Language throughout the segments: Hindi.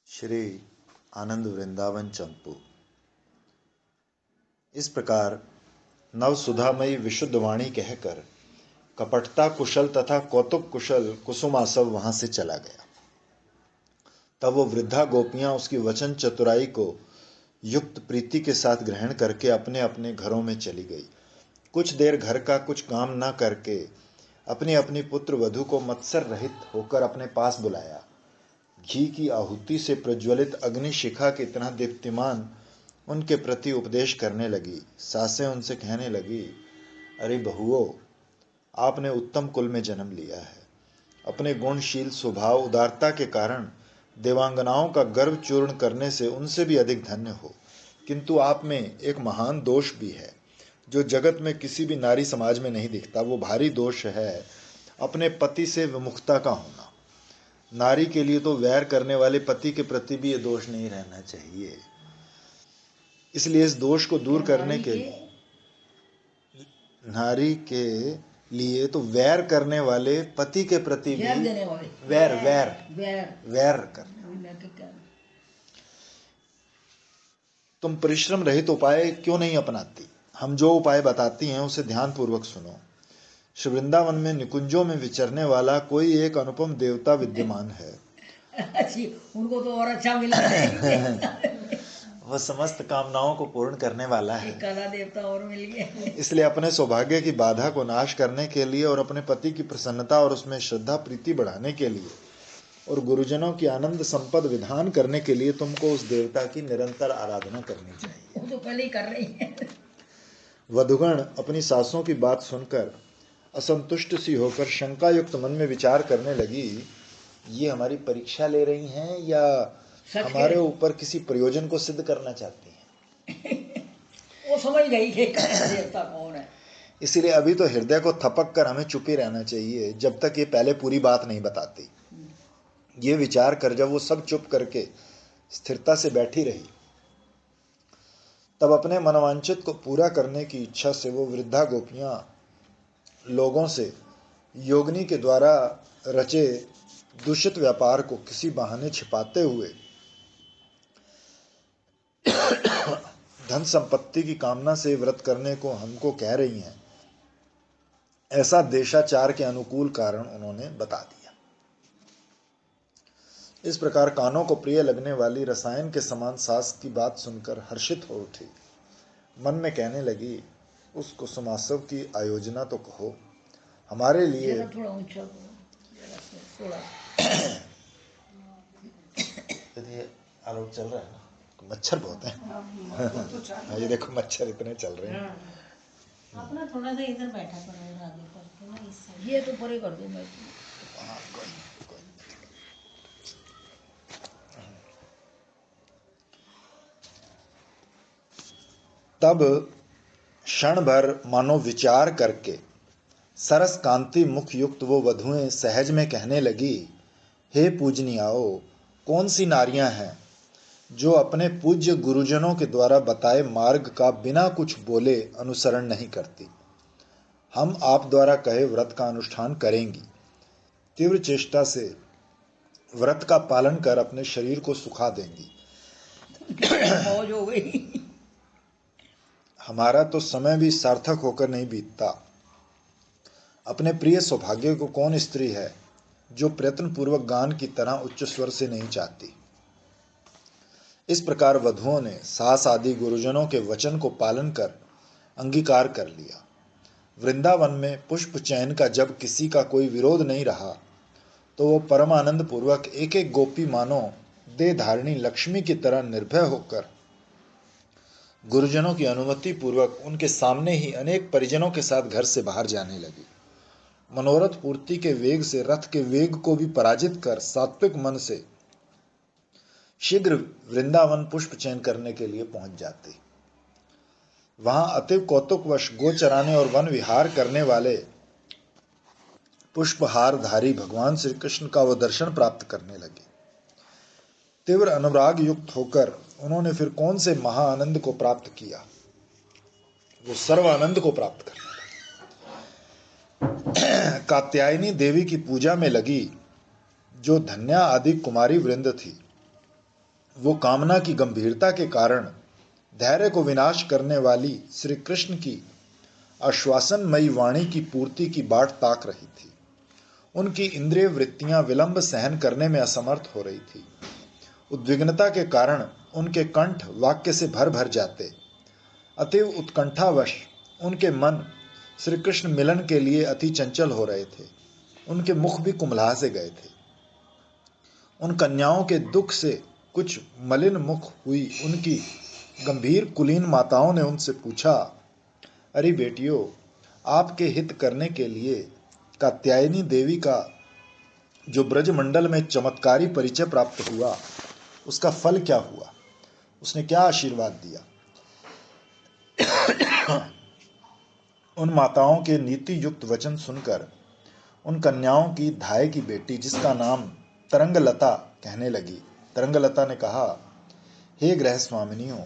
श्री आनंद वृंदावन चंपू। इस प्रकार नव सुधामयी विशुद्ध वाणी कहकर कपटता कुशल तथा कौतुक कुशल कुसुमासव वहां से चला गया। तब वो वृद्धा गोपियां उसकी वचन चतुराई को युक्त प्रीति के साथ ग्रहण करके अपने अपने घरों में चली गई। कुछ देर घर का कुछ काम न करके अपनी अपनी पुत्र वधू को मत्सर रहित होकर अपने पास बुलाया। घी की आहुति से प्रज्वलित अग्नि शिखा की तरह दीप्तिमान उनके प्रति उपदेश करने लगी। सासें उनसे कहने लगी, अरे बहुओं, आपने उत्तम कुल में जन्म लिया है। अपने गुणशील स्वभाव उदारता के कारण देवांगनाओं का गर्व चूर्ण करने से उनसे भी अधिक धन्य हो। किंतु आप में एक महान दोष भी है जो जगत में किसी भी नारी समाज में नहीं दिखता। वो भारी दोष है अपने पति से विमुखता का होना। नारी के लिए तो वैर करने वाले पति के प्रति भी ये दोष नहीं रहना चाहिए। इसलिए इस दोष को दूर करने के लिए नारी के लिए तो वैर करने वाले पति के प्रति भी वैर करने। तुम परिश्रम रहित उपाय क्यों नहीं अपनाती? हम जो उपाय बताती हैं उसे ध्यान पूर्वक सुनो। श्री वृंदावन में निकुंजों में विचरने वाला कोई एक अनुपम देवता विद्यमान है। उनको तो और अच्छा मिल गया। वह समस्त कामनाओं को पूर्ण करने वाला है। कला देवता और मिल गया। इसलिए अपने सौभाग्य की बाधा को नाश करने के लिए और अपने पति की प्रसन्नता और उसमें श्रद्धा प्रीति बढ़ाने के लिए और गुरुजनों की आनंद संपद विधान करने के लिए तुमको उस देवता की निरंतर आराधना करनी चाहिए। वो तो पहले ही कर रही है। वधुगण अपनी सासों की बात सुनकर असंतुष्ट सी होकर शंका युक्त मन में विचार करने लगी, ये हमारी परीक्षा ले रही हैं या हमारे ऊपर किसी प्रयोजन को सिद्ध करना चाहती हैं। वो समझ गई कि देवता कौन है। इसीलिए अभी तो हृदय को थपक कर हमें चुप ही रहना चाहिए जब तक ये पहले पूरी बात नहीं बताती। ये विचार कर जब वो सब चुप करके स्थिरता से बैठी रही, तब अपने मनोवांछित को पूरा करने की इच्छा से वो वृद्धा गोपियां लोगों से योगिनी के द्वारा रचे दूषित व्यापार को किसी बहाने छिपाते हुए धन संपत्ति की कामना से व्रत करने को हमको कह रही हैं, ऐसा देशाचार के अनुकूल कारण उन्होंने बता दिया। इस प्रकार कानों को प्रिय लगने वाली रसायन के समान सास की बात सुनकर हर्षित हो उठी। मन में कहने लगी, उस कुसुमासव की आयोजना तो कहो, हमारे लिए थोड़ा ऊंचा आलोक चल रहा है ना, मच्छर बहुत है। ये देखो मच्छर इतने चल रहे हैं। अपना थोड़ा सा इधर बैठा करो आगे करके ना, इससे ये तो परे कर दूं मैं। तब क्षण भर मानो विचार करके सरस कांति मुख युक्त वो वधुएं सहज में कहने लगी, हे पूजनियाओ, कौन सी नारियां हैं जो अपने पूज्य गुरुजनों के द्वारा बताए मार्ग का बिना कुछ बोले अनुसरण नहीं करती। हम आप द्वारा कहे व्रत का अनुष्ठान करेंगी, तीव्र चेष्टा से व्रत का पालन कर अपने शरीर को सुखा देंगी। मौज हो गई। हमारा तो समय भी सार्थक होकर नहीं बीतता। अपने प्रिय सौभाग्य को कौन स्त्री है जो प्रयत्न पूर्वक गान की तरह उच्च स्वर से नहीं चाहती। इस प्रकार वधुओं ने सास आदि गुरुजनों के वचन को पालन कर अंगीकार कर लिया। वृंदावन में पुष्प चयन का जब किसी का कोई विरोध नहीं रहा, तो वो परम आनंद पूर्वक एक एक गोपी मानो देह धारिणी लक्ष्मी की तरह निर्भय होकर गुरुजनों की अनुमति पूर्वक उनके सामने ही अनेक परिजनों के साथ घर से बाहर जाने लगी। मनोरथ पूर्ति के वेग से रथ के वेग को भी पराजित कर सात्विक मन से शीघ्र वृंदावन पुष्प चयन करने के लिए पहुंच जाती। वहां अतिव कौतुकवश गो चराने और वन विहार करने वाले पुष्पहारधारी भगवान श्री कृष्ण का वो दर्शन प्राप्त करने लगे। तीव्र अनुराग युक्त होकर उन्होंने फिर कौन से महाआनंद को प्राप्त किया, वो सर्वानंद को प्राप्त करने लगे। कात्यायनी देवी की पूजा में लगी जो धन्या आदि कुमारी वृंद थी, वो कामना की गंभीरता के कारण धैर्य को विनाश करने वाली श्री कृष्ण की आश्वासनमयी वाणी की पूर्ति की बाट ताक रही थी। उनकी इंद्रिय वृत्तियां विलंब सहन करने में असमर्थ हो रही थी। उद्विग्नता के कारण उनके कंठ वाक्य से भर भर जाते। अतीव उत्कंठावश उनके मन श्री कृष्ण मिलन के लिए अति चंचल हो रहे थे। उनके मुख भी कुम्हला से गए थे। उन कन्याओं के दुख से कुछ मलिन मुख हुई उनकी गंभीर कुलीन माताओं ने उनसे पूछा, अरे बेटियों, आपके हित करने के लिए कात्यायनी देवी का जो ब्रजमंडल में चमत्कारी परिचय प्राप्त हुआ, उसका फल क्या हुआ? उसने क्या आशीर्वाद दिया? उन माताओं के नीति युक्त वचन सुनकर उन कन्याओं की धाय की बेटी, जिसका नाम तरंगलता, कहने लगी। तरंगलता ने कहा, हे गृह स्वामिनियों,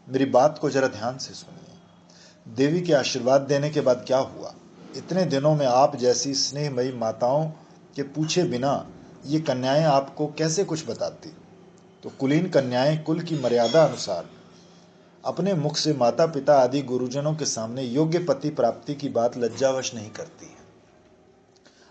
मेरी बात को जरा ध्यान से सुनिए। देवी के आशीर्वाद देने के बाद क्या हुआ? इतने दिनों में आप जैसी स्नेहमयी माताओं के पूछे बिना ये कन्याएं आपको कैसे कुछ बताती? तो कुलीन कन्याएं कुल की मर्यादा अनुसार अपने मुख से माता पिता आदि गुरुजनों के सामने योग्य पति प्राप्ति की बात लज्जावश नहीं करती है।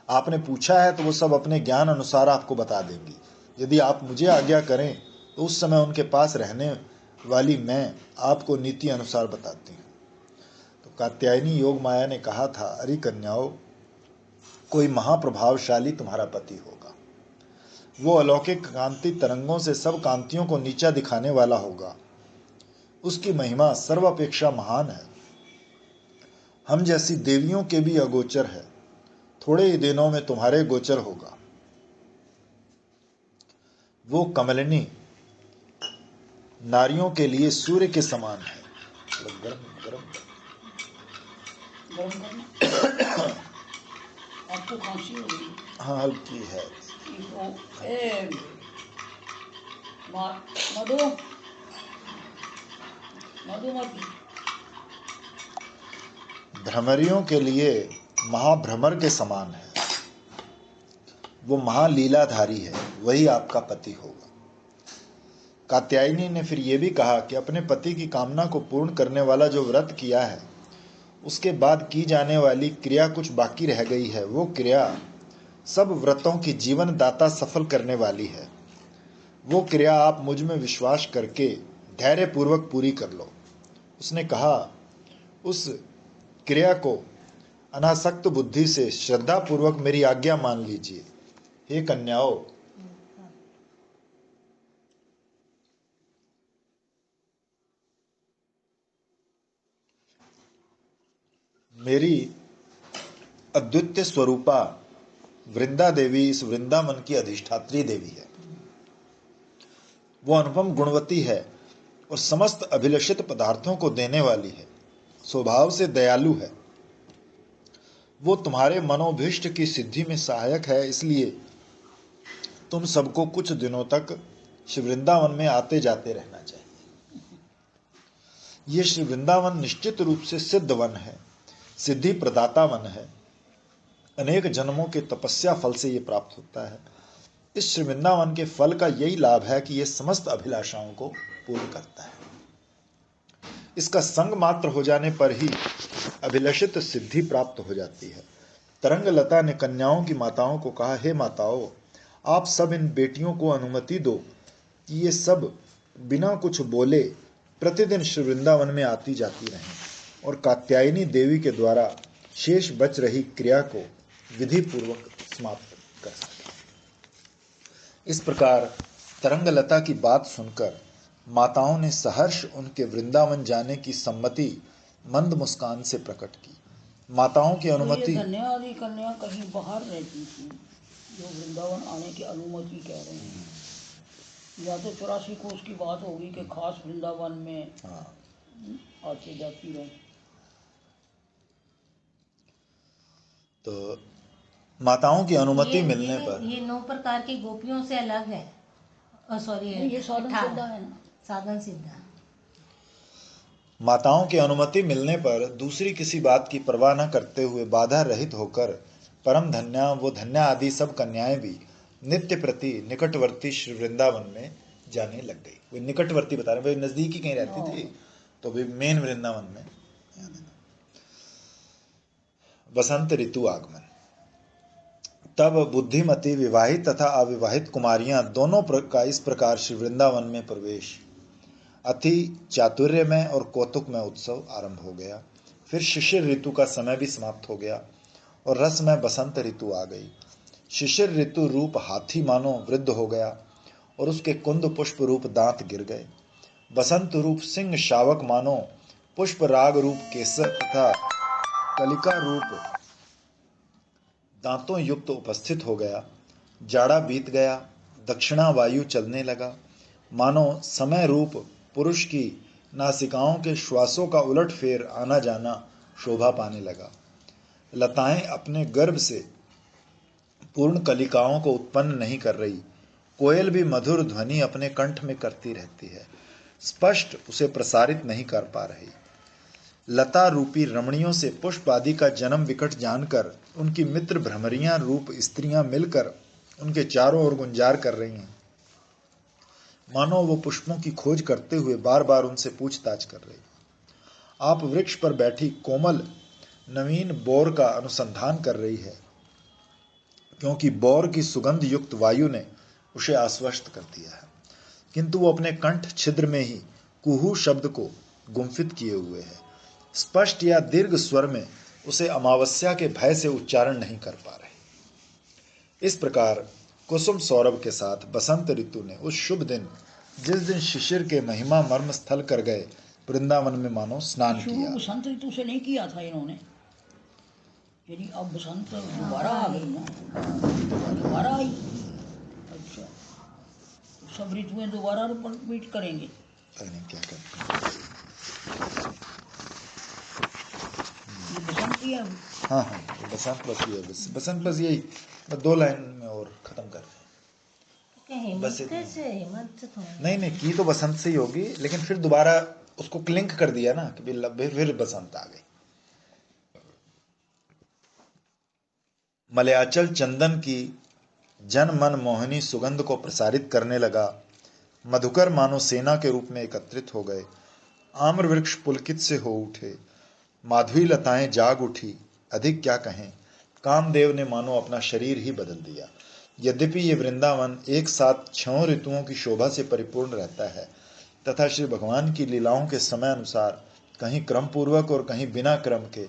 आपने पूछा है तो वो सब अपने ज्ञान अनुसार आपको बता देंगी। यदि आप मुझे आज्ञा करें तो उस समय उनके पास रहने वाली मैं आपको नीति अनुसार बताती हूँ। तो कात्यायनी योग माया ने कहा था, अरे कन्याओं, कोई महाप्रभावशाली तुम्हारा पति होगा। वो अलौकिक कांति तरंगों से सब कांतियों को नीचा दिखाने वाला होगा। उसकी महिमा सर्वापेक्षा महान है, हम जैसी देवियों के भी अगोचर है। थोड़े ही दिनों में तुम्हारे गोचर होगा। वो कमलिनी नारियों के लिए सूर्य के समान है। आपको खांसी हो रही? हाँ, हल्की है। मधुमती भ्रमरियों के लिए महाभ्रमर के समान है। वो महालीलाधारी है, वही आपका पति होगा। कात्यायनी ने फिर ये भी कहा कि अपने पति की कामना को पूर्ण करने वाला जो व्रत किया है, उसके बाद की जाने वाली क्रिया कुछ बाकी रह गई है। वो क्रिया सब व्रतों की जीवन दाता सफल करने वाली है। वो क्रिया आप मुझ में विश्वास करके धैर्य पूर्वक पूरी कर लो। उसने कहा, उस क्रिया को अनासक्त बुद्धि से श्रद्धा पूर्वक मेरी आज्ञा मान लीजिए। हे कन्याओं, मेरी अद्वितीय स्वरूपा वृंदा देवी इस वृंदावन की अधिष्ठात्री देवी है। वो अनुपम गुणवती है और समस्त अभिलषित पदार्थों को देने वाली है। स्वभाव से दयालु है। वो तुम्हारे मनोभीष्ट की सिद्धि में सहायक है। इसलिए तुम सबको कुछ दिनों तक श्री वृंदावन में आते जाते रहना चाहिए। ये श्री वृंदावन निश्चित रूप से सिद्ध वन है, सिद्धि प्रदाता वन है। अनेक जन्मों के तपस्या फल से ये प्राप्त होता है। इस श्री वृंदावन के फल का यही लाभ है कि यह समस्त अभिलाषाओं को पूर्ण करता है। इसका संग मात्र हो जाने पर ही अभिलषित सिद्धि प्राप्त हो जाती है। तरंगलता ने कन्याओं की माताओं को कहा, हे माताओं, आप सब इन बेटियों को अनुमति दो कि ये सब बिना कुछ बोले प्रतिदिन श्री वृंदावन में आती जाती रहें और कात्यायनी देवी के द्वारा शेष बच रही क्रिया को विधि पूर्वक समाप्त कर सकें। इस प्रकार तरंगलता की बात सुनकर माताओं ने सहर्ष उनके वृंदावन जाने की सम्मति मंद मुस्कान से प्रकट की। माताओं की अनुमति, कन्या आदि कन्या कहीं बाहर रहती थी जो वृंदावन आने की अनुमति कह रहे हैं, या तो 84 कोस की बात होगी कि खास वृंदावन में आती जाती रहे। तो माताओं की अनुमति मिलने पर ये 9 प्रकार की गोपियों से अलग है। सॉरी, ये साधन सिद्धा है ना, साधन सिद्धा। माताओं की अनुमति मिलने पर दूसरी किसी बात की परवाह न करते हुए बाधा रहित होकर परम धन्या वो धन्या आदि सब कन्याएं भी नित्य प्रति निकटवर्ती श्री वृंदावन में जाने लग गई। वो निकटवर्ती बता रहे हैं, वे नजदीक ही कहीं रहती थी, तो वे मेन वृंदावन में। बसंत ऋतु आगमन। तब बुद्धिमती विवाहित तथा अविवाहित कुमारियां दोनों का इस प्रकार श्री वृंदावन में प्रवेश अति चातुर्यमय और कौतुकमय उत्सव आरंभ हो गया। फिर शिशिर ऋतु का समय भी समाप्त हो गया और रसमय बसंत ऋतु आ गई। शिशिर ऋतु रूप हाथी मानो वृद्ध हो गया और उसके कुंद पुष्प रूप दांत गिर गए। बसंत रूप सिंह शावक मानो पुष्प राग रूप केसर तथा कलिका रूप दांतों युक्त उपस्थित हो गया। जाड़ा बीत गया, दक्षिणा वायु चलने लगा, मानो समय रूप पुरुष की नासिकाओं के श्वासों का उलट फेर आना जाना शोभा पाने लगा। लताएं अपने गर्भ से पूर्ण कलिकाओं को उत्पन्न नहीं कर रही, कोयल भी मधुर ध्वनि अपने कंठ में करती रहती है, स्पष्ट उसे प्रसारित नहीं कर पा रही। लता रूपी रमणियों से पुष्प आदि का जन्म विकट जानकर उनकी मित्र भ्रमरियां रूप स्त्रियां मिलकर उनके चारों ओर गुंजार कर रही हैं, मानो वो पुष्पों की खोज करते हुए बार बार उनसे पूछताछ कर रही। आप वृक्ष पर बैठी कोमल नवीन बोर का अनुसंधान कर रही है, क्योंकि बोर की सुगंध युक्त वायु ने उसे आश्वस्त कर दिया है, किंतु वो अपने कंठ छिद्र में ही कुहू शब्द को गुम्फित किए हुए है। स्पष्ट या दीर्घ स्वर में उसे अमावस्या के भय से उच्चारण नहीं कर पा रहे। इस प्रकार कुसुम सौरभ के साथ बसंत ऋतु ने उस शुभ दिन, जिस दिन शिशिर के महिमा मर्म स्थल कर गए, वृंदावन में मानो स्नान किया। बसंत ऋतु से नहीं किया था इन्होंने, यदि अब बसंत दोबारा आ गई ना, दोबारा आई। अच्छा, सब ऋतुएं दोबारा रिपीट करेंगे, क्या करते बसंत ही है। हाँ, बसंत बस ये, बसंत बस यही 2 लाइन में और खत्म कर बस नहीं की तो बसंत से ही होगी, लेकिन फिर दोबारा उसको क्लिंक कर दिया ना कि फिर बसंत आ गई। मलयाचल चंदन की जन मन मोहनी सुगंध को प्रसारित करने लगा। मधुकर मानो सेना के रूप में एकत्रित हो गए। आम्र वृक्ष पुलकित से हो उठे, माधवी लताएं जाग उठी। अधिक क्या कहें, कामदेव ने मानो अपना शरीर ही बदल दिया। यद्यपि ये वृंदावन एक साथ 6 ऋतुओं की शोभा से परिपूर्ण रहता है तथा श्री भगवान की लीलाओं के समय अनुसार कहीं क्रम पूर्वक और कहीं बिना क्रम के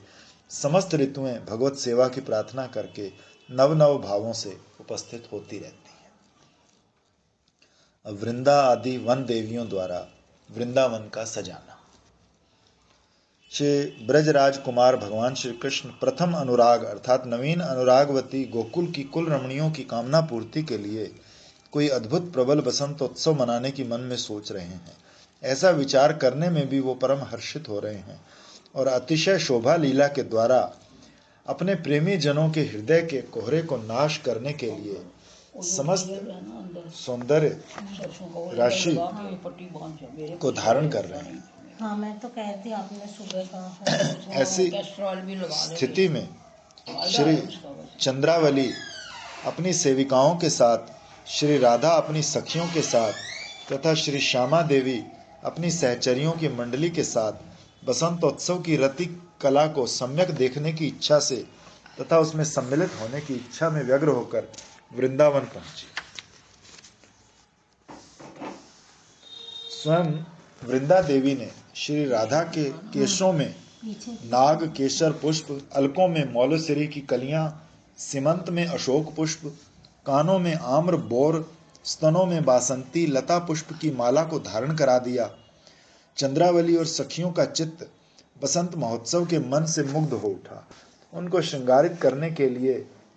समस्त ऋतुएं भगवत सेवा की प्रार्थना करके नव नव भावों से उपस्थित होती रहती हैं। वृंदा आदि वन देवियों द्वारा वृंदावन का सजाना। श्री ब्रजराज कुमार भगवान श्री कृष्ण प्रथम अनुराग अर्थात नवीन अनुरागवती गोकुल की कुल रमणियों की कामना पूर्ति के लिए कोई अद्भुत प्रबल बसंतोत्सव मनाने की मन में सोच रहे हैं। ऐसा विचार करने में भी वो परम हर्षित हो रहे हैं और अतिशय शोभा लीला के द्वारा अपने प्रेमी जनों के हृदय के कोहरे को नाश करने के लिए समस्त सौंदर्य राशि को धारण कर रहे हैं। हाँ, मैं तो कहती आपने सुबह कहा। ऐसी स्थिति में श्री चंद्रावली अपनी सेविकाओं के साथ, श्री राधा अपनी सखियों के साथ तथा श्री श्यामा देवी अपनी सहचरियों की मंडली के साथ बसंतोत्सव की रति कला को सम्यक देखने की इच्छा से तथा उसमें सम्मिलित होने की इच्छा में व्यग्र होकर वृंदावन पहुंची। स्वयं वृंदा देवी ने श्री राधा के केशों में नाग केसर पुष्प, अलकों में मौलसरी की कलियां, सीमंत में अशोक पुष्प, कानों में आम्र बोर, स्तनों में बासंती लता पुष्प की माला को धारण करा दिया। चंद्रावली और सखियों का चित्त बसंत महोत्सव के मन से मुग्ध हो उठा। उनको श्रृंगारित करने के लिए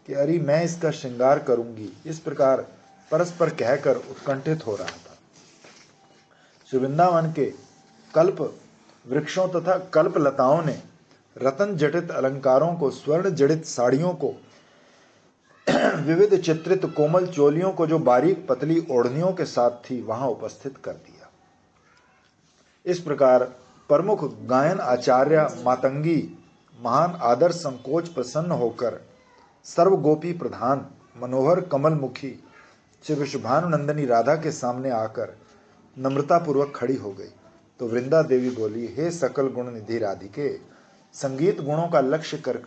कि अरे मैं इसका श्रृंगार करूंगी, इस प्रकार परस्पर कहकर उत्कंठित हो रहा था। श्री वृंदावन के कल्प वृक्षों तथा कल्प लताओं ने रतन जटित अलंकारों को, स्वर्ण जड़ित साड़ियों को, विविध चित्रित कोमल चोलियों को जो बारीक पतली ओढ़नियों के साथ थी वहां उपस्थित कर दिया। इस प्रकार प्रमुख गायन आचार्य मातंगी महान आदर संकोच प्रसन्न होकर सर्वगोपी प्रधान मनोहर कमल मुखी श्री विश्वभानुनंदनी राधा के सामने आकर नम्रता पूर्वक खड़ी हो गई तो वृंदा देवी बोली, हे सकल गुण निधि राधिके, संगीत गुणों का लक्ष्य कर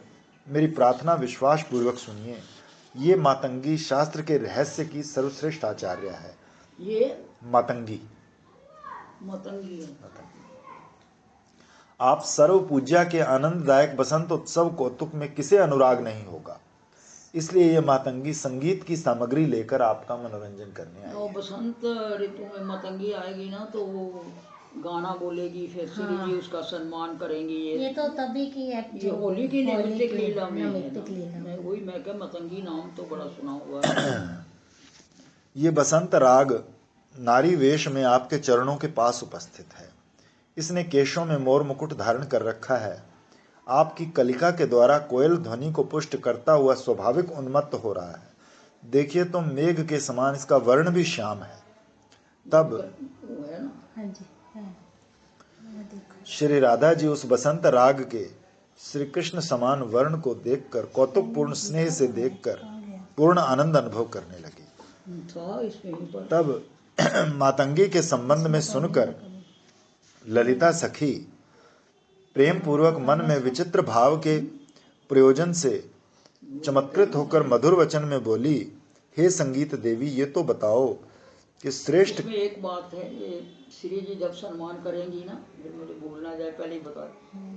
मेरी प्रार्थना विश्वास पूर्वक सुनिए। ये मातंगी शास्त्र के रहस्य की सर्वश्रेष्ठ आचार्य है। ये मातंगी मतंगी है। आप सर्व पूज्या के आनंददायक बसंत उत्सव कौतुक में किसे अनुराग नहीं होगा। इसलिए ये मातंगी संगीत की सामग्री लेकर आपका मनोरंजन करने आई। और बसंत ऋतु में मतंगी आएगी ना तो वो गाना बोलेगी, फिर श्री जी उसका सम्मान करेंगी। ये तो तभी की है, ये होली की नैमित्तिक लीला में है नैमित्तिक ना। लीला। मैं वही मैं क्या मतंगी नाम तो बड़ा सुना हुआ है। ये बसंत राग नारी वेश में आपके चरणों के पास उपस्थित है। इसने केशों में मोर मुकुट धारण कर रखा है। आपकी कलिका के द्वारा कोयल ध्वनि को पुष्ट करता हुआ स्वाभाविक उन्मत्त हो रहा है। देखिए तो मेघ के समान इसका वर्ण भी श्याम है। तब वो है ना। हाँ जी, हाँ। देखो श्री राधा जी उस बसंत राग के श्री कृष्ण समान वर्ण को देखकर कौतुकपूर्ण स्नेह से देखकर पूर्ण आनंद अनुभव करने लगी। था इसमें ही पर तब मातंगी के संबंध में सुनकर ललिता सखी प्रेम पूर्वक मन में विचित्र भाव के प्रयोजन से चमत्कृत होकर मधुर वचन में बोली, हे संगीत देवी, ये तो बताओ कि श्रेष्ठ। इसमें एक बात है, ये श्री जी जब सम्मान करेंगी ना, फिर मुझे भूलना जाए पहले ही बता,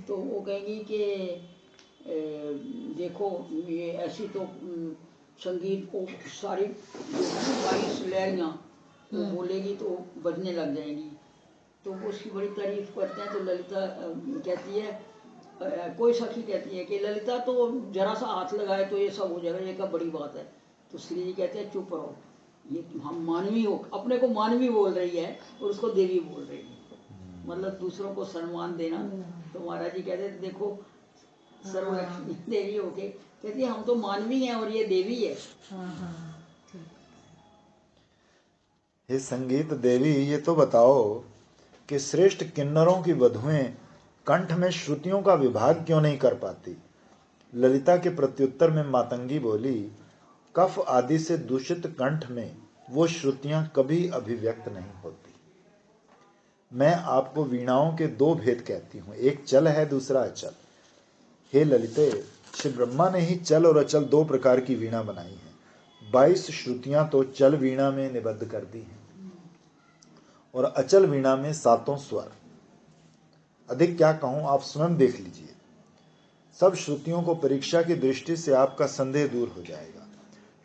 तो वो कहेंगी कि देखो ये ऐसी तो संगीत को सारी 22 लहरियाँ वो बोलेगी तो बजने लग जाएंगी। तो वो उसकी बड़ी तारीफ करते हैं। तो ललिता कहती है, कोई सखी कहती है कि ललिता तो जरा सा हाथ लगाए तो ये सब हो जाएगा, ये क्या बड़ी बात है। तो श्री जी कहते हैं चुप रहो, ये हम मानवी हो, अपने को मानवी बोल रही है और उसको देवी बोल रही है, मतलब दूसरों को सम्मान देना। तो महाराज जी कहते हैं देखो सर्वलक्ष्मी देवी हो के कहती है हम तो मानवी हैं और ये देवी है। हे संगीत देवी, ये तो बताओ कि श्रेष्ठ किन्नरों की वधुएं कंठ में श्रुतियों का विभाग क्यों नहीं कर पाती। ललिता के प्रत्युत्तर में मातंगी बोली, कफ आदि से दूषित कंठ में वो श्रुतियां कभी अभिव्यक्त नहीं होती। मैं आपको वीणाओं के 2 भेद कहती हूं, एक चल है, दूसरा अचल। हे ललिते, श्री ब्रह्मा ने ही चल और अचल 2 प्रकार की वीणा बनाई है। 22 श्रुतियां तो चल वीणा में निबद्ध कर दी हैं और अचल वीणा में 7 स्वर। अधिक क्या कहूं, आप स्वयं देख लीजिए। सब श्रुतियों को परीक्षा की दृष्टि से आपका संदेह दूर हो जाएगा।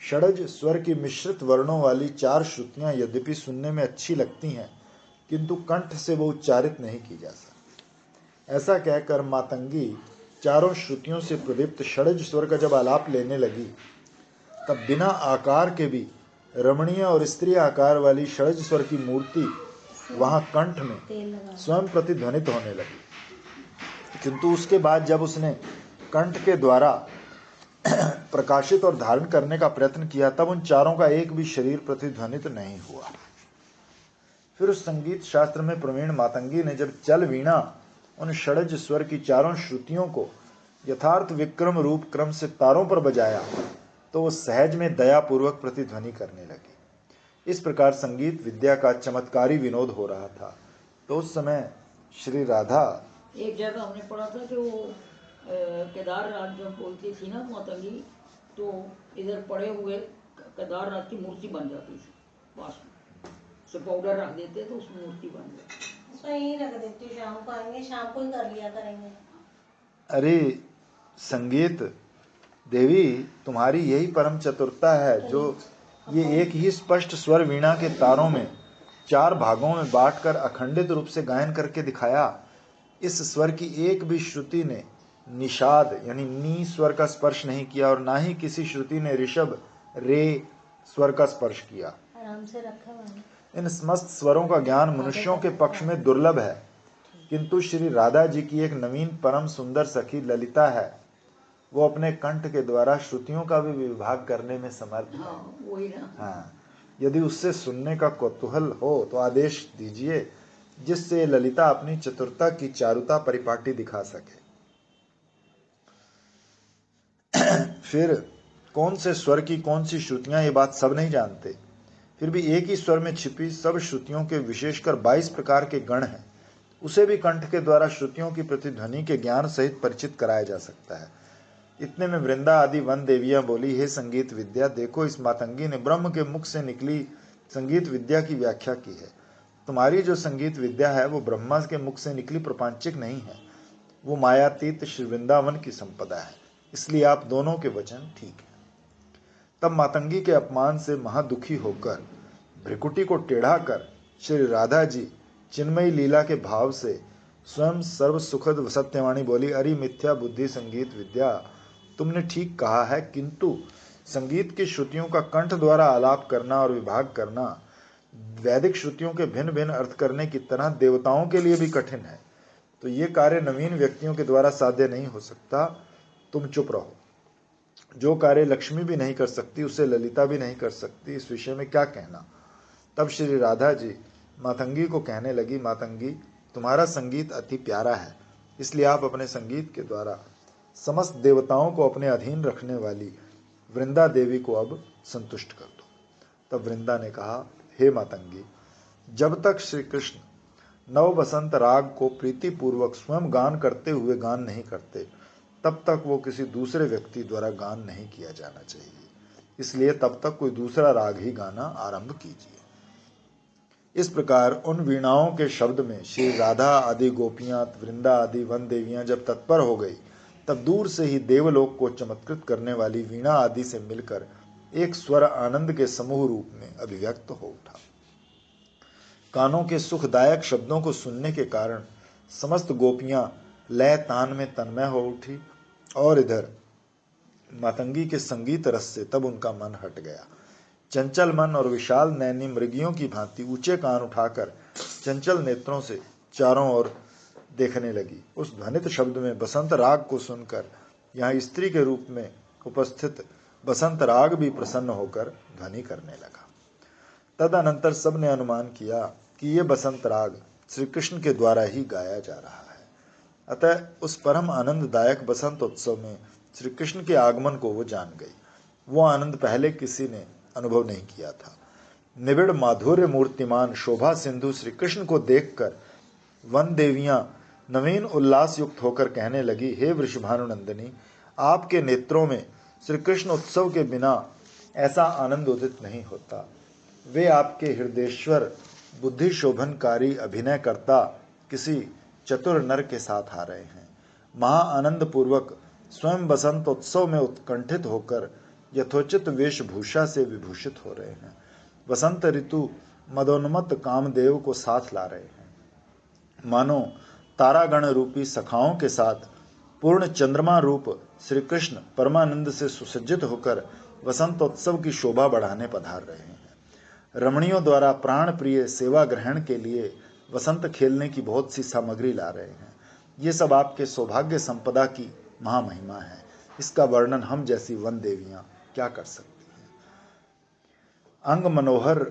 षडज स्वर की मिश्रित वर्णों वाली 4 श्रुतियां यद्यपि सुनने में अच्छी लगती हैं, किंतु कंठ से वो उच्चारित नहीं की जा सकती। ऐसा कहकर मातंगी चारों श्रुतियों से प्रदीप्त षडज स्वर का जब आलाप लेने लगी, तब बिना आकार के भी रमणीय और स्त्री आकार वाली षडज स्वर की मूर्ति वहां कंठ में स्वयं प्रतिध्वनित होने लगी। किंतु उसके बाद जब उसने कंठ के द्वारा प्रकाशित और धारण करने का प्रयत्न किया, तब उन चारों का एक भी शरीर प्रतिध्वनित नहीं हुआ। फिर उस संगीत शास्त्र में प्रवीण मातंगी ने जब चल वीणा उन षडज स्वर की चारों श्रुतियों को यथार्थ विक्रम रूप क्रम से तारों पर बजाया, तो वो सहज में दयापूर्वक प्रतिध्वनि करने लगी। इस प्रकार संगीत विद्या का चमत्कारी विनोद हो रहा था। तो उस समय श्री राधा, एक जगह हमने पढ़ा था कि वो केदारनाथ जब बोलती थी ना मातंगी, तो इधर पड़े हुए केदारनाथ की मूर्ति बन जाती थी, पास में से पाउडर रख देते तो उसमें मूर्ति बन जाती। उसको यहीं रख देती, शाम को आएंगे, शाम को ही कर लिया करेंगे। अरे संगीत देवी, तुम्हारी यही परम चतुरता है जो ये एक ही स्पष्ट स्वर वीणा के तारों में 4 भागों में बांटकर अखंडित रूप से गायन करके दिखाया। इस स्वर की एक भी श्रुति ने निषाद यानी नी स्वर का स्पर्श नहीं किया और ना ही किसी श्रुति ने ऋषभ रे स्वर का स्पर्श किया। आराम से रखा मैंने। इन समस्त स्वरों का ज्ञान मनुष्यों के पक्ष में दुर्लभ है, किंतु श्री राधा जी की एक नवीन परम सुंदर सखी ललिता है, वो अपने कंठ के द्वारा श्रुतियों का भी विभाग करने में समर्थ है। वही ना। हाँ, यदि उससे सुनने का कौतूहल हो तो आदेश दीजिए, जिससे ललिता अपनी चतुरता की चारुता परिपाटी दिखा सके। फिर कौन से स्वर की कौन सी श्रुतियां, ये बात सब नहीं जानते। फिर भी एक ही स्वर में छिपी सब श्रुतियों के विशेषकर 22 प्रकार के गण हैं, उसे भी कंठ के द्वारा श्रुतियों की प्रतिध्वनि के ज्ञान सहित परिचित कराया जा सकता है। इतने में वृंदा आदि वन देवियां बोली, हे संगीत विद्या, देखो इस मातंगी ने ब्रह्म के मुख से निकली संगीत विद्या की व्याख्या की है। तुम्हारी जो संगीत विद्या है वो ब्रह्मा के मुख से निकली प्रपंचिक नहीं है, वो मायातीत श्री वृंदावन की संपदा है, इसलिए आप दोनों के वचन ठीक है। तब मातंगी के अपमान से महादुखी होकर भ्रिकुटी को टेढ़ा कर श्री राधा जी चिन्मयी लीला के भाव से स्वयं सर्व सुखद सत्यवाणी बोली, अरे मिथ्या बुद्धि संगीत विद्या, तुमने ठीक कहा है, किंतु संगीत की श्रुतियों का कंठ द्वारा आलाप करना और विभाग करना वैदिक श्रुतियों के भिन्न भिन्न अर्थ करने की तरह देवताओं के लिए भी कठिन है, तो ये कार्य नवीन व्यक्तियों के द्वारा साध्य नहीं हो सकता। तुम चुप रहो। जो कार्य लक्ष्मी भी नहीं कर सकती उसे ललिता भी नहीं कर सकती, इस विषय में क्या कहना। तब श्री राधा जी मातंगी को कहने लगी, मातंगी, तुम्हारा संगीत अति प्यारा है, इसलिए आप अपने संगीत के द्वारा समस्त देवताओं को अपने अधीन रखने वाली वृंदा देवी को अब संतुष्ट कर दो। तब वृंदा ने कहा, हे मातंगी, जब तक श्री कृष्ण नव बसंत राग को प्रीतिपूर्वक स्वयं गान करते हुए गान नहीं करते, तब तक वो किसी दूसरे व्यक्ति द्वारा गान नहीं किया जाना चाहिए, इसलिए तब तक कोई दूसरा राग ही गाना आरंभ कीजिए। इस प्रकार उन वीणाओं के शब्द में श्री राधा आदि गोपियां, वृंदा आदि वन देवियां जब तत्पर हो गई, तब दूर से ही देवलोक को चमत्कृत करने वाली वीणा आदि से मिलकर एक स्वर आनंद के समूह रूप में अभिव्यक्त हो उठा। कानों के सुखदायक शब्दों को सुनने के कारण समस्त गोपियां लय तान में तन्मय हो उठी और इधर मातंगी के संगीत रस से तब उनका मन हट गया। चंचल मन और विशाल नैनी मृगियों की भांति ऊंचे कान उठाकर चंचल नेत्रों से चारों ओर देखने लगी। उस ध्वनित शब्द में बसंत राग को सुनकर यहाँ स्त्री के रूप में उपस्थित बसंत राग भी प्रसन्न होकर ध्वनि करने लगा। तदनंतर सब ने अनुमान किया कि ये बसंत राग श्री कृष्ण के द्वारा ही गाया जा रहा है। अतः उस परम आनंददायक बसंत उत्सव में श्री कृष्ण के आगमन को वो जान गई। वो आनंद पहले किसी ने अनुभव नहीं किया था। निबिड़ माधुर्य मूर्तिमान शोभा सिंधु श्री कृष्ण को देखकर वन देवियां नवीन उल्लास युक्त होकर कहने लगी, हे वृषभानुनंदिनी, आपके नेत्रों में श्री कृष्ण उत्सव के बिना ऐसा आनंद उदित नहीं होता। वे आपके हृदयेश्वर बुद्धि शोभनकारी अभिनय करता किसी चतुर नर के साथ आ रहे हैं। महा आनंद पूर्वक स्वयं बसंत उत्सव में उत्कंठित होकर यथोचित वेशभूषा से विभूषित हो रहे हैं। वसंत ऋतु मदोन्मत्त कामदेव को साथ ला रहे हैं। मानो तारागण रूपी सखाओं के साथ पूर्ण चंद्रमा रूप श्री कृष्ण परमानंद से सुसज्जित होकर वसंतोत्सव की शोभा बढ़ाने पधार रहे हैं। रमणियों द्वारा प्राण प्रिय सेवा ग्रहण के लिए वसंत खेलने की बहुत सी सामग्री ला रहे हैं। ये सब आपके सौभाग्य संपदा की महामहिमा है। इसका वर्णन हम जैसी वन देवियां क्या कर सकती हैं। अंग मनोहर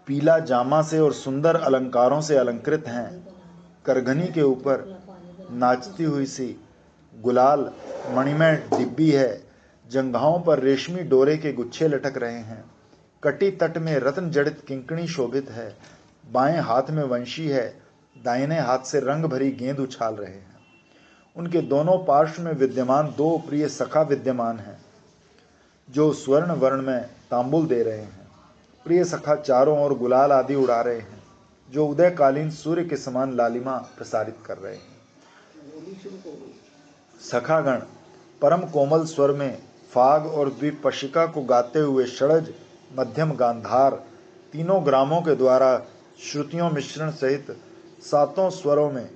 पीला जामा से और सुंदर अलंकारों से अलंकृत हैं। करघनी के ऊपर नाचती हुई सी गुलाल मणिमय डिब्बी है। जंघाओं पर रेशमी डोरे के गुच्छे लटक रहे हैं। कटी तट में रत्न जड़ित किंकणी शोभित है। बाएं हाथ में वंशी है, दाहिने हाथ से रंग भरी गेंद उछाल रहे हैं। उनके दोनों पार्श्व में विद्यमान दो प्रिय सखा विद्यमान हैं, जो स्वर्ण वर्ण में तांबुल दे रहे हैं। प्रिय सखा चारों ओर गुलाल आदि उड़ा रहे हैं, जो उदयकालीन सूर्य के समान लालिमा प्रसारित कर रहे हैं। सखागण परम कोमल स्वर में फाग और द्विपशिका को गाते हुए षडज मध्यम गांधार तीनों ग्रामों के द्वारा श्रुतियों मिश्रण सहित सातों स्वरों में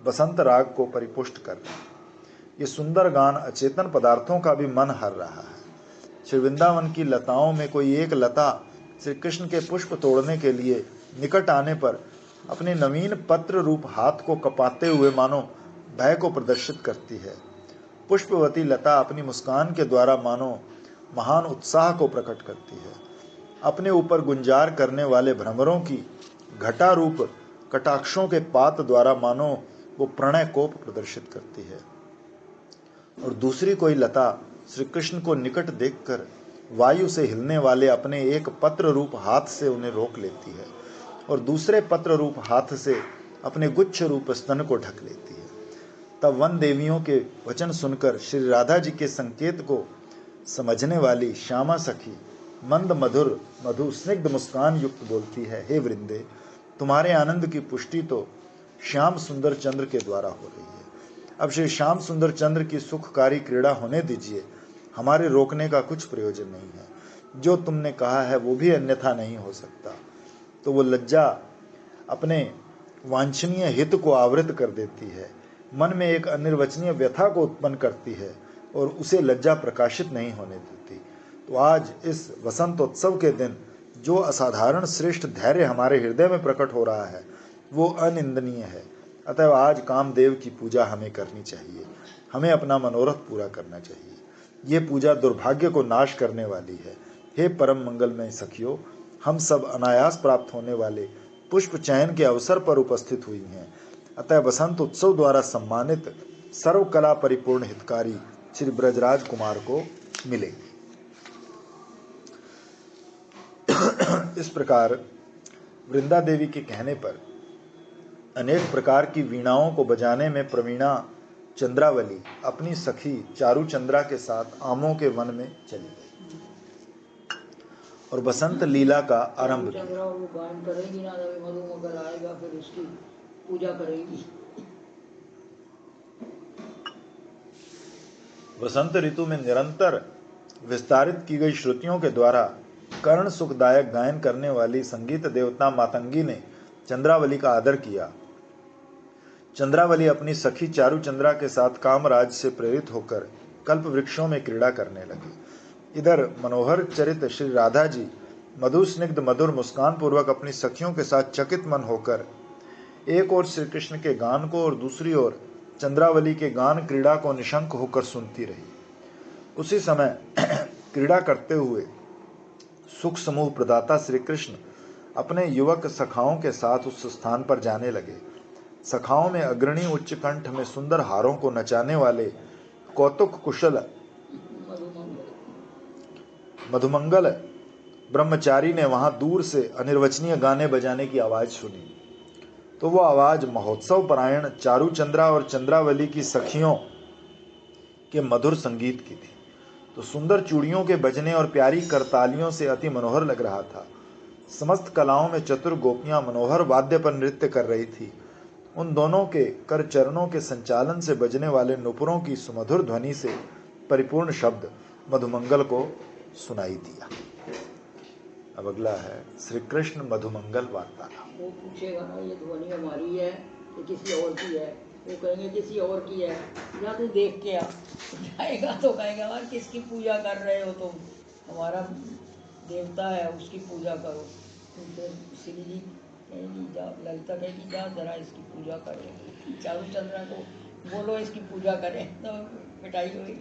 बसंत राग को परिपुष्ट कर रहे हैं। ये सुंदर गान अचेतन पदार्थों का भी मन हर रहा है। श्री वृंदावन की लताओं में कोई एक लता श्री कृष्ण के पुष्प तोड़ने के लिए निकट आने पर अपने नवीन पत्र रूप हाथ को कपाते हुए मानो भय को प्रदर्शित करती है। पुष्पवती लता अपनी मुस्कान के द्वारा मानो महान उत्साह को प्रकट करती है। अपने ऊपर गुंजार करने वाले भ्रमरों की घटा रूप कटाक्षों के पात द्वारा मानो वो प्रणय कोप प्रदर्शित करती है। और दूसरी कोई लता श्री कृष्ण को निकट देखकर वायु से हिलने वाले अपने एक पत्र रूप हाथ से उन्हें रोक लेती है और दूसरे पत्र रूप हाथ से अपने गुच्छ रूप स्तन को ढक लेती है। तब वन देवियों के वचन सुनकर श्री राधा जी के संकेत को समझने वाली श्यामा सखी मंद मधुर मधु स्निग्ध मुस्कान युक्त बोलती है, हे वृंदे, तुम्हारे आनंद की पुष्टि तो श्याम सुंदर चंद्र के द्वारा हो रही है। अब श्री श्याम सुंदर चंद्र की सुखकारी क्रीड़ा होने दीजिए, हमारे रोकने का कुछ प्रयोजन नहीं है। जो तुमने कहा है वो भी अन्यथा नहीं हो सकता। तो वो लज्जा अपने वांछनीय हित को आवृत कर देती है, मन में एक अनिर्वचनीय व्यथा को उत्पन्न करती है और उसे लज्जा प्रकाशित नहीं होने देती। तो आज इस वसंतोत्सव के दिन जो असाधारण श्रेष्ठ धैर्य हमारे हृदय में प्रकट हो रहा है वो अनिंदनीय है। अतः आज कामदेव की पूजा हमें करनी चाहिए, हमें अपना मनोरथ पूरा करना चाहिए। ये पूजा दुर्भाग्य को नाश करने वाली है। हे परम मंगलमय सखियों, हम सब अनायास प्राप्त होने वाले पुष्प चयन के अवसर पर उपस्थित हुई हैं। अतः वसंत उत्सव द्वारा सम्मानित सर्वकला परिपूर्ण हितकारी श्री ब्रजराज कुमार को मिलेगी। इस प्रकार वृंदा देवी के कहने पर अनेक प्रकार की वीणाओं को बजाने में प्रवीणा चंद्रावली अपनी सखी चारुचंद्रा के साथ आमों के वन में चली गई और बसंत लीला का आरंभ किया। चंद्रा वो गान करेगी ना, जब मधुमंगल आएगा फिर उसकी पूजा करेगी। वसंत ऋतु में निरंतर विस्तारित की गई श्रुतियों के द्वारा कर्ण सुखदायक गायन करने वाली संगीत देवता मातंगी ने चंद्रावली का आदर किया। चंद्रावली अपनी सखी चारुचंद्रा के साथ कामराज से प्रेरित होकर कल्प वृक्षों में क्रीड़ा करने लगी। इधर मनोहर चरित श्री राधा जी मधु स्निग्ध मधुर मुस्कान पूर्वक अपनी सखियों के साथ चकित मन होकर एक ओर श्री कृष्ण के गान को और दूसरी ओर चंद्रावली के गान क्रीड़ा को निशंक होकर सुनती रही। उसी समय क्रीड़ा करते हुए सुख समूह प्रदाता श्री कृष्ण अपने युवक सखाओं के साथ उस स्थान पर जाने लगे। सखाओं में अग्रणी उच्च कंठ में सुंदर हारों को नचाने वाले कौतुक कुशल मधुमंगल ब्रह्मचारी ने वहां दूर से अनिर्वचनीय गाने बजाने की आवाज सुनी। तो वो आवाज महोत्सव परायण चारुचंद्रा और चंद्रावली की सखियों के मधुर संगीत की थी। तो सुंदर चूड़ियों के बजने और प्यारी करतालियों से अति मनोहर लग रहा था। समस्त कलाओं में चतुर गोपियां मनोहर वाद्य पर नृत्य कर रही थी। उन दोनों के कर चरणों के संचालन से बजने वाले नुपुरों की सुमधुर ध्वनि से परिपूर्ण शब्द मधुमंगल को सुनाई दिया। अब अगला है श्री कृष्ण मधुमंगल वार्तालाप। वो पूछेगा ना ये ध्वनि हमारी है कि किसी और की है, वो कहेंगे किसी और की है, या तो देख के आ जाएगा तो कहेगा यार किसकी पूजा कर रहे हो तुम, हमारा देवता है उसकी पूजा करो। तो श्री जी कहेगी जा, ललिता कहेगी जा जरा इसकी पूजा करें, चारुचंद्रा को बोलो इसकी पूजा करें, तो पिटाई हुई।